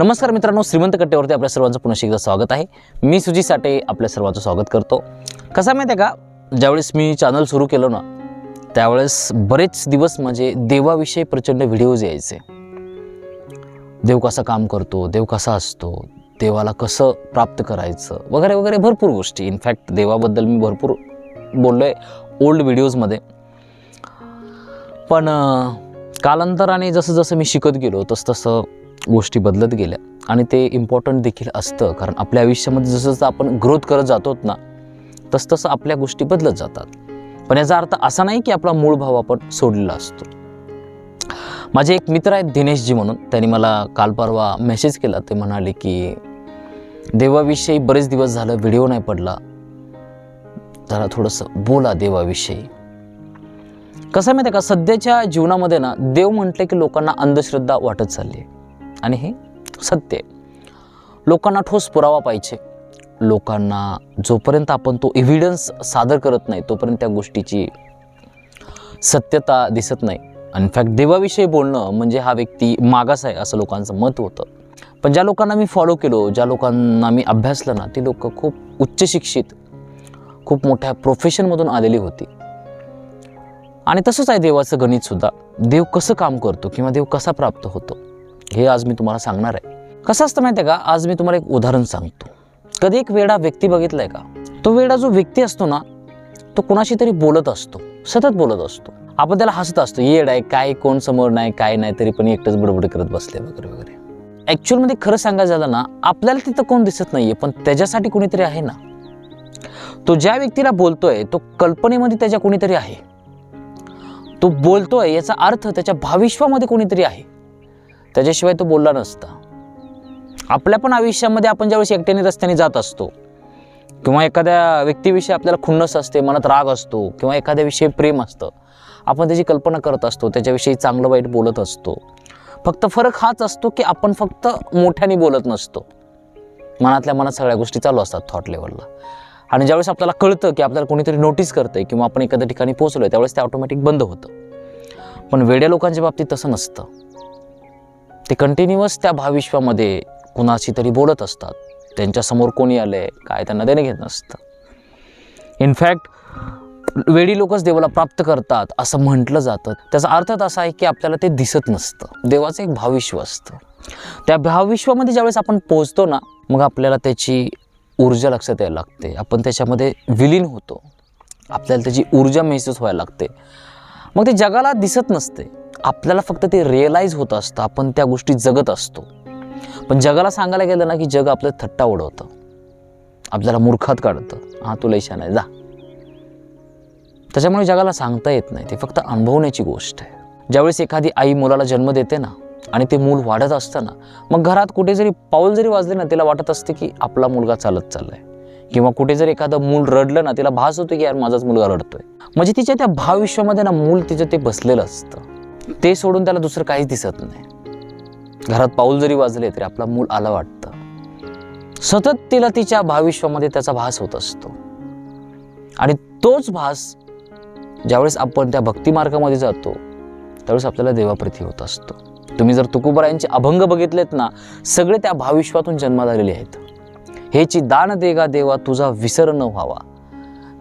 नमस्कार मित्रांनो, श्रीमंत कट्ट्यावरती आपल्या सर्वांचं पुन्हा एकदा स्वागत आहे। मी सुजी साठे आपल्या सर्वांचं स्वागत करतो। कसं माहिती आहे का, ज्यावेळेस मी चॅनल सुरू केलं ना त्यावेळेस बरेच दिवस म्हणजे देवाविषयी प्रचंड व्हिडिओज यायचे। देव कसं काम करतो, देव कसा असतो, देवाला कसं प्राप्त करायचं वगैरे वगैरे भरपूर गोष्टी। इनफॅक्ट देवाबद्दल मी भरपूर बोललोय ओल्ड व्हिडिओजमध्ये। पण कालांतराने जसं जसं मी शिकत गेलो तसं गोष्टी बदलत गेल्या आणि ते इम्पॉर्टंट देखील असतं, कारण आपल्या आयुष्यामध्ये जसं जसं आपण ग्रोथ करत जातो ना तसं आपल्या गोष्टी बदलत जातात। पण याचा अर्थ असा नाही की आपला मूळ भाव आपण सोडलेला असतो। माझे एक मित्र आहेत दिनेशजी म्हणून, त्यांनी मला काल परवा मेसेज केला। ते म्हणाले की देवाविषयी बरेच दिवस झालं व्हिडिओ नाही पडला, जरा थोडंसं बोला देवाविषयी। कसं माहिती आहे का, सध्याच्या जीवनामध्ये ना देव म्हटले की लोकांना अंधश्रद्धा वाटत चालली आहे आणि हे सत्य आहे। लोकांना ठोस पुरावा पाहिजे। लोकांना जोपर्यंत आपण तो एव्हिडन्स सादर करत नाही तोपर्यंत त्या गोष्टीची सत्यता दिसत नाही। इनफॅक्ट देवाविषयी बोलणं म्हणजे हा व्यक्ती मागास आहे असं लोकांचं मत होतं। पण ज्या लोकांना मी फॉलो केलो, ज्या लोकांना मी अभ्यासलं ना, ती लोक खूप उच्च शिक्षित, खूप मोठ्या प्रोफेशनमधून आलेली होती। आणि तसंच आहे देवाचं गणित सुद्धा। देव कसं काम करतो किंवा देव कसा प्राप्त होतो हे आज मी तुम्हाला सांगणार आहे। कसं असतं माहिती आहे का, आज मी तुम्हाला एक उदाहरण सांगतो। कधी एक वेडा व्यक्ती बघितलाय का? तो वेडा जो व्यक्ती असतो ना तो कोणाशी तरी बोलत असतो, सतत बोलत असतो। आपण त्याला हसत असतो, येड आहे काय, कोण समोर नाही काय नाही तरी पण एकटंच बडबड करत बसले वगैरे वगैरे। ॲक्च्युअलमध्ये खरं सांगायचं झालं ना, आपल्याला तिथं कोण दिसत नाहीये पण त्याच्यासाठी कोणीतरी आहे ना। तो ज्या व्यक्तीला बोलतोय तो कल्पनेमध्ये त्याच्या कोणीतरी आहे। तो बोलतोय याचा अर्थ त्याच्या भाविश्वामध्ये कोणीतरी आहे, त्याच्याशिवाय तो बोलला नसता। आपल्या पण आयुष्यामध्ये आपण ज्यावेळेस एकट्याने रस्त्याने जात असतो किंवा एखाद्या व्यक्तीविषयी आपल्याला खुन्नस असते, मनात राग असतो किंवा एखाद्याविषयी प्रेम असतं, आपण त्याची कल्पना करत असतो, त्याच्याविषयी चांगलं वाईट बोलत असतो। फक्त फरक हाच असतो की आपण फक्त मोठ्याने बोलत नसतो, मनातल्या मनात सगळ्या गोष्टी चालू असतात थॉट लेवलला। आणि ज्यावेळेस आपल्याला कळतं की आपल्याला कोणीतरी नोटीस करतंय किंवा आपण एखाद्या ठिकाणी पोहोचलोय त्यावेळेस ते ऑटोमॅटिक बंद होतं। पण वेड्या लोकांच्या बाबतीत तसं नसतं। ते कंटिन्युअस त्या भाविश्वामध्ये कुणाशी तरी बोलत असतात, त्यांच्यासमोर कोणी आलंय काय त्यांना देणं घेत नसतं। इनफॅक्ट वेडी लोकच देवाला प्राप्त करतात असं म्हटलं जातं। त्याचा अर्थ असा आहे की आपल्याला ते दिसत नसतं। देवाचं एक भावविश्व असतं। त्या भावविश्वामध्ये ज्यावेळेस आपण पोहोचतो ना मग आपल्याला त्याची ऊर्जा लक्षात यायला लागते, आपण त्याच्यामध्ये विलीन होतो, आपल्याला त्याची ऊर्जा महसूस व्हायला लागते। मग ते जगाला दिसत नसते, आपल्याला फक्त ते रिअलाईज होत असतं, आपण त्या गोष्टी जगत असतो। पण जगाला सांगायला गेलं ना की जग आपलं थट्टा उडवतं, आपल्याला मूर्खात काढतं, हा तू लय शहाणा आहे जा। त्याच्यामुळे जगाला सांगता येत नाही, ते फक्त अनुभवण्याची गोष्ट आहे। ज्यावेळेस एखादी आई मुलाला जन्म देते ना आणि ते मूल वाढत असतं ना, मग घरात कुठे जरी पाऊल जरी वाजले ना तिला वाटत असते की आपला मुलगा चालत चाललाय, किंवा कुठे जर एखादं मूल रडलं ना तिला भास होतो की यार माझाच मुलगा रडतोय। म्हणजे तिच्या त्या भावविश्वामध्ये ना मूल तिचं ते बसलेलं असतं, ते सोडून त्याला दुसरं काहीच दिसत नाही। घरात पाऊल जरी वाजले तरी आपला मूल आला वाटतं। सतत तिला तिच्या भावविश्वामध्ये त्याचा भास होत असतो। आणि तोच भास ज्यावेळेस आपण त्या भक्ती मार्गामध्ये जातो त्यावेळेस आपल्याला देवाप्रती होत असतो। तुम्ही जर तुकोबारायांचे अभंग बघितलेत ना, सगळे त्या भावविश्वातून जन्मात आलेले आहेत। हेची दान दे गा देवा तुझा विसर न व्हावा।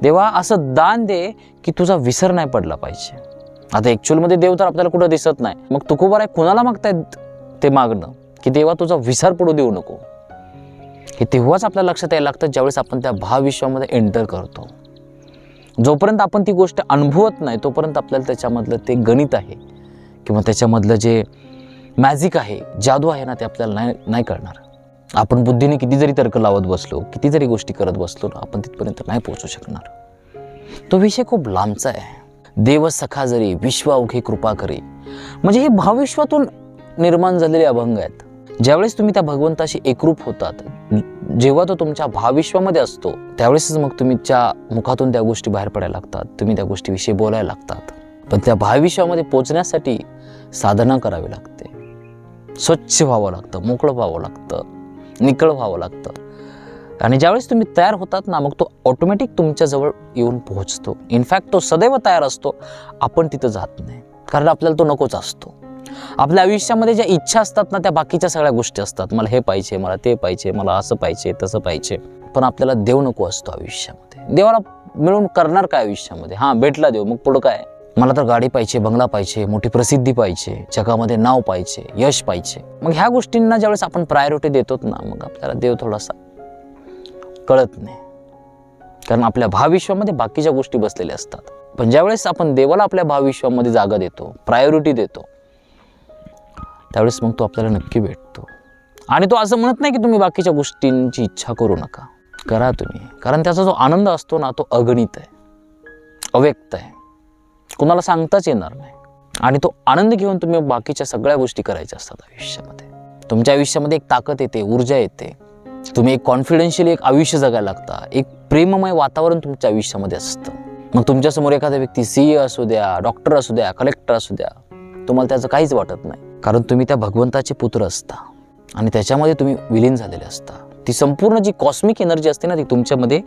देवा असं दान दे की तुझा विसर नाही पडला पाहिजे। आता ॲक्च्युअलमध्ये देव तर आपल्याला कुठं दिसत नाही, मग तुकोबाराय कुणाला मागतायत ते मागणं की देवा तुझा विसर पडू देऊ नको। हे तेव्हाच आपल्याला लक्षात यायला लागतं ज्यावेळेस आपण त्या भावविश्वामध्ये एंटर करतो। जोपर्यंत आपण ती गोष्ट अनुभवत नाही तोपर्यंत आपल्याला त्याच्यामधलं ते गणित आहे किंवा त्याच्यामधलं जे मॅजिक आहे, जादू आहे ना, ते आपल्याला नाही कळणार। आपण बुद्धीने किती जरी तर्क लावत बसलो, किती जरी गोष्टी करत बसलो ना, आपण तिथपर्यंत नाही पोहोचू शकणार। तो विषय खूप लांबचा आहे। देव सखा जरी विश्व अवघे कृपा करी, म्हणजे हे भावविश्वातून निर्माण झालेले अभंग आहेत। ज्यावेळेस तुम्ही त्या भगवंताशी एकरूप होतात, जेव्हा तो तुमच्या भावविश्वामध्ये असतो त्यावेळेसच मग तुमच्या मुखातून त्या गोष्टी बाहेर पडायला लागतात, तुम्ही त्या गोष्टीविषयी बोलायला लागतात। पण त्या भावविश्वामध्ये पोहोचण्यासाठी साधना करावी लागते, स्वच्छ व्हावं लागतं, मोकळं व्हावं लागतं, निकळ व्हावं लागतं। आणि ज्यावेळेस तुम्ही तयार होतात ना मग तो ऑटोमॅटिक तुमच्याजवळ येऊन पोहोचतो। इनफॅक्ट तो सदैव तयार असतो, आपण तिथं जात नाही, कारण आपल्याला तो नकोच असतो। आपल्या आयुष्यामध्ये ज्या इच्छा असतात ना, त्या बाकीच्या सगळ्या गोष्टी असतात. मला हे पाहिजे, मला ते पाहिजे, मला असं पाहिजे, तसं पाहिजे. पण आपल्याला देव नको असतो आयुष्यामध्ये. देवाला मिळून करणार काय आयुष्यामध्ये? हां, भेटला देव, मग पुढं काय? मला तर गाडी पाहिजे, बंगला पाहिजे, मोठी प्रसिद्धी पाहिजे, जगामध्ये नाव पाहिजे, यश पाहिजे. मग ह्या गोष्टींना ज्यावेळेस आपण प्रायोरिटी देतो ना, मग आपल्याला देव थोडासा कळत नाही. कारण आपल्या भावविश्वामध्ये बाकीच्या गोष्टी बसलेल्या असतात. पण ज्यावेळेस आपण देवाला आपल्या भावविश्वामध्ये जागा देतो, प्रायोरिटी देतो, त्यावेळेस मग तो आपल्याला नक्की भेटतो. आणि तो असं म्हणत नाही की तुम्ही बाकीच्या गोष्टींची इच्छा करू नका, करा तुम्ही. कारण त्याचा जो आनंद असतो ना, तो अगणित आहे, अव्यक्त आहे, कुणाला सांगताच येणार नाही. आणि तो आनंद घेऊन तुम्ही बाकीच्या सगळ्या गोष्टी करायच्या असतात आयुष्यामध्ये. तुमच्या आयुष्यामध्ये एक ताकद येते, ऊर्जा येते. तुम्ही एक कॉन्फिडेन्शियली एक आयुष्य जगायला लागता. एक प्रेममय वातावरण तुमच्या आयुष्यामध्ये असतं. मग तुमच्यासमोर एखादा व्यक्ती CA असू द्या, डॉक्टर असू द्या, कलेक्टर असू द्या, तुम्हाला त्याचं काहीच वाटत नाही. कारण तुम्ही त्या भगवंताचे पुत्र असता आणि त्याच्यामध्ये तुम्ही विलीन झालेले असता. ती संपूर्ण जी कॉस्मिक एनर्जी असते ना, ती तुमच्यामध्ये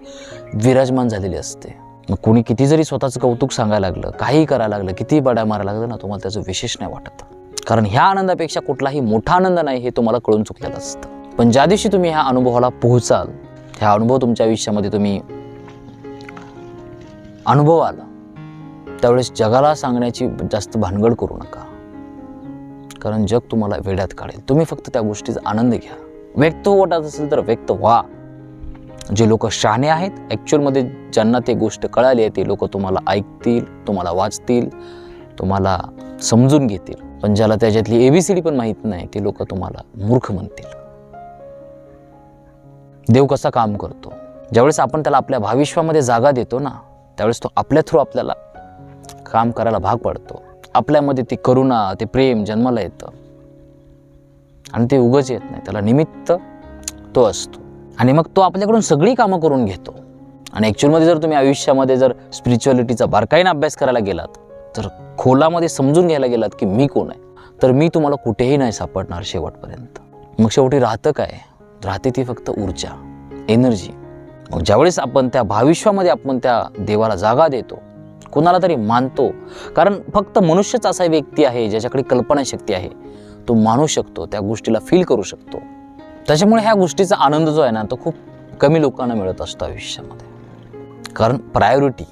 विराजमान झालेली असते. मग कोणी किती जरी स्वतःचं कौतुक सांगायला लागलं, काही करायला लागलं, किती बड्या मारायला लागलं ना, तुम्हाला त्याचं विशेष नाही वाटत. कारण ह्या आनंदापेक्षा कुठलाही मोठा आनंद नाही हे तुम्हाला कळून चुकलेलं असतं. पण ज्या दिवशी तुम्ही ह्या अनुभवाला पोहोचाल, ह्या अनुभव तुमच्या आयुष्यामध्ये तुम्ही अनुभवाल, त्यावेळेस जगाला सांगण्याची जास्त भानगड करू नका. कारण जग तुम्हाला वेड्यात काढेल. तुम्ही फक्त त्या गोष्टीचा आनंद घ्या. व्यक्त हो वाटत असेल तर व्यक्त व्हा. जे लोक शहाणे आहेत, ॲक्च्युअलमध्ये ज्यांना ते गोष्ट कळाली आहे, ते लोक तुम्हाला ऐकतील, तुम्हाला वाचतील, तुम्हाला समजून घेतील. पण ज्याला त्याच्यातली ABCD पण माहीत नाही, ते लोक तुम्हाला मूर्ख म्हणतील. देव कसा काम करतो? ज्यावेळेस आपण त्याला आपल्या भाविश्वामध्ये जागा देतो ना, त्यावेळेस तो आपल्या थ्रू आपल्याला काम करायला भाग पडतो. आपल्यामध्ये ती करुणा, ते प्रेम जन्माला येतं आणि ते उगाच येत नाही. त्याला निमित्त तो असतो आणि मग तो आपल्याकडून सगळी कामं करून घेतो. आणि ॲक्च्युअलमध्ये जर तुम्ही आयुष्यामध्ये जर स्पिरिच्युअलिटीचा बारकाईने अभ्यास करायला गेलात, तर खोलामध्ये समजून घ्यायला गेलात की मी कोण आहे, तर मी तुम्हाला कुठेही नाही सापडणार शेवटपर्यंत. मग शेवटी राहतं काय? राहते ती फक्त ऊर्जा, एनर्जी. मग ज्यावेळेस आपण त्या भाविश्वामध्ये आपण त्या देवाला जागा देतो, कुणाला तरी मानतो. कारण फक्त मनुष्यच असा व्यक्ती आहे ज्याच्याकडे कल्पनाशक्ती आहे. तो मानू शकतो, त्या गोष्टीला फील करू शकतो. त्याच्यामुळे ह्या गोष्टीचा आनंद जो आहे ना, तो खूप कमी लोकांना मिळत असतो आयुष्यामध्ये. कारण प्रायोरिटी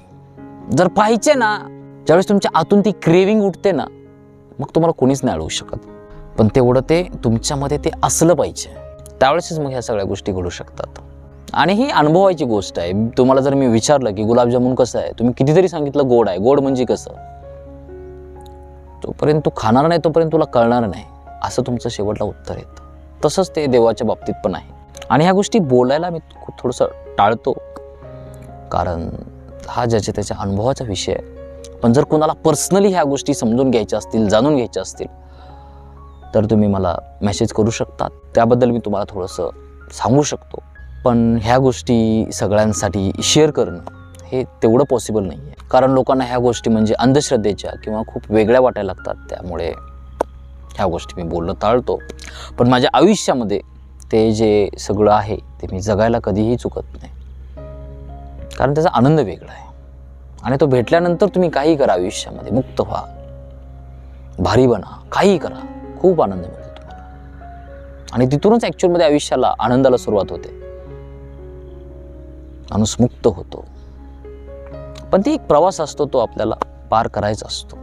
जर पाहिजे ना, ज्यावेळेस तुमच्या आतून ती क्रेविंग उठते ना, मग तुम्हाला कोणीच नाही अडवू शकत. पण तेवढं ते तुमच्यामध्ये ते असलं पाहिजे, त्यावेळेसच मग ह्या सगळ्या गोष्टी घडू शकतात. आणि ही अनुभवायची गोष्ट आहे. तुम्हाला जर मी विचारलं की गुलाबजामुन कसं आहे, तुम्ही कितीतरी सांगितलं गोड आहे. गोड म्हणजे कसं? जोपर्यंत तू खाणार नाही तोपर्यंत तुला कळणार नाही, असं तुमचं शेवटला उत्तर येतं. तसंच ते देवाच्या बाबतीत पण आहे. आणि ह्या गोष्टी बोलायला मी थोडंसं टाळतो, कारण हा ज्याच्या त्याच्या अनुभवाचा विषय आहे. पण जर कोणाला पर्सनली ह्या गोष्टी समजून घ्यायच्या असतील, जाणून घ्यायच्या असतील, तर तुम्ही मला मेसेज करू शकता. त्याबद्दल मी तुम्हाला थोडंसं सांगू शकतो. पण ह्या गोष्टी सगळ्यांसाठी शेअर करणं हे तेवढं पॉसिबल नाही आहे. कारण लोकांना ह्या गोष्टी म्हणजे अंधश्रद्धेच्या किंवा खूप वेगळ्या वाटायला लागतात. त्यामुळे ह्या गोष्टी मी बोलणं टाळतो. पण माझ्या आयुष्यामध्ये ते जे सगळं आहे ते मी जगायला कधीही चुकत नाही. कारण त्याचा आनंद वेगळा आहे. आणि तो भेटल्यानंतर तुम्ही काही करा आयुष्यामध्ये, मुक्त व्हा, भारी बना, काही करा, खूप आनंद मिळतो तुम्हाला. आणि तिथूनच ॲक्च्युअलमध्ये आयुष्याला आनंदाला सुरुवात होते. माणूस मुक्त होतो. पण ती एक प्रवास असतो, तो आपल्याला पार करायचा असतो.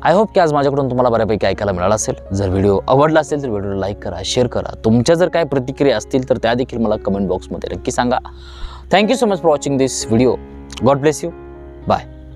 आय होप की आज माझ्याकडून तुम्हाला बऱ्यापैकी ऐकायला मिळालं असेल. जर व्हिडिओ आवडला असेल तर व्हिडिओला लाईक करा, शेअर करा. तुमच्या जर काय प्रतिक्रिया असतील तर त्या देखील मला कमेंट बॉक्समध्ये नक्की सांगा. Thank you so much for watching this video. God bless you. Bye.